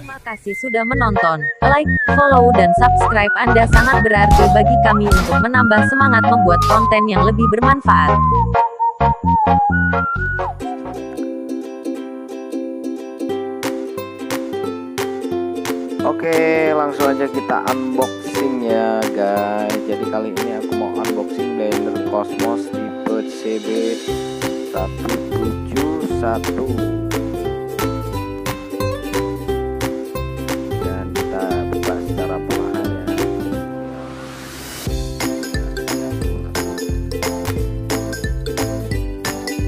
Terima kasih sudah menonton. Like, follow, dan subscribe Anda sangat berarti bagi kami untuk menambah semangat membuat konten yang lebih bermanfaat. Oke, langsung aja kita unboxing ya guys. Jadi kali ini aku mau unboxing blender Cosmos tipe CB171. Dan kita buka secara perlahan ya.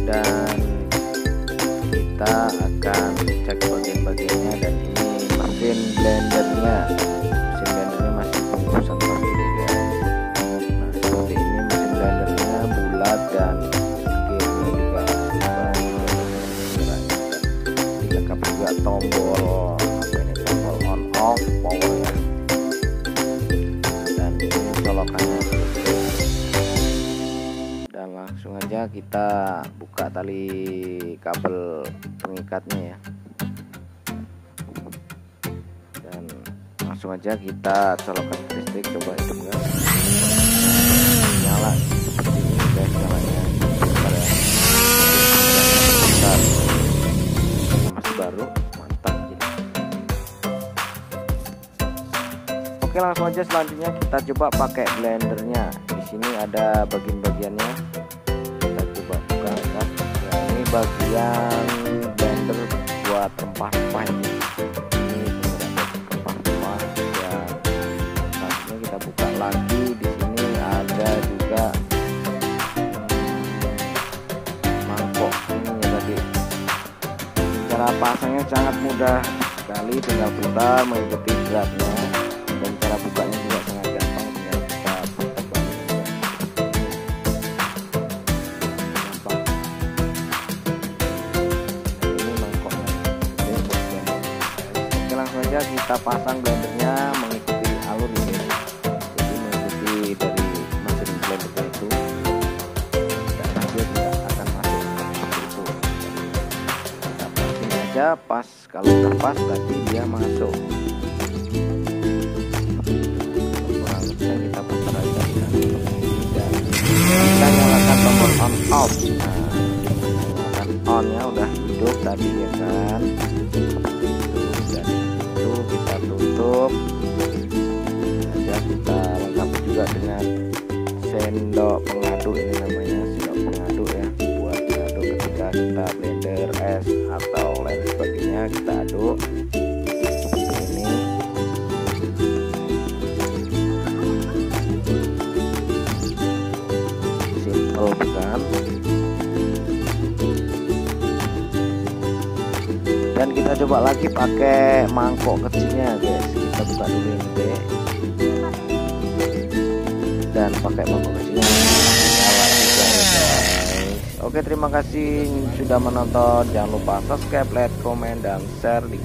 Dan kita akan cek bagian-bagiannya, dan ini mesin blendernya masih penggusan seperti ini guys. Nah seperti ini mesin blendernya bulat, dan gearnya juga dilengkapi juga tombol tombol on off powernya, dan ini colokannya. Dan langsung aja kita buka tali kabel pengikatnya ya. Langsung aja kita colokkan listrik, coba hidup enggak nyala seperti ini guys. Nyalanya bentar, masih baru, mantap jadi. Oke, langsung aja selanjutnya kita coba pakai blendernya. Di sini ada bagian-bagiannya, kita coba buka ya. Ini bagian blender buat rempah-rempah ini. Kita buka lagi, di sini ada juga mangkok ini ya tadi. Cara pasangnya sangat mudah sekali, tinggal putar mengikuti beratnya, dan cara bukanya juga sangat gampang, tinggal kita putar bagiannya. Gampang. Nah, ini mangkoknya. Oke, langsung aja kita pasang blendernya mengikuti alur ini. Dari mesin blendernya itu, dan nanti tidak akan masuk seperti itu. Kita pasang aja pas, kalau terpas berarti dia masuk. Kurang lebihnya kita putar aja dan kita nyalakan tombol on off. Nah, nyalakan on nya udah hidup tadi ya kan, seperti itu. Dan itu kita tutup aja. Kita juga dengan sendok pengaduk, ini namanya sendok pengaduk ya, buat mengaduk ketika kita blender es atau lain sebagainya, kita aduk seperti ini. Simple bukan? Dan kita coba lagi pakai mangkok kecilnya guys. Kita buka dulu ini deh, dan pakai mangkok kecilnya nyala juga ya guys. Oke, terima kasih sudah menonton. Jangan lupa subscribe, like, comment, dan share di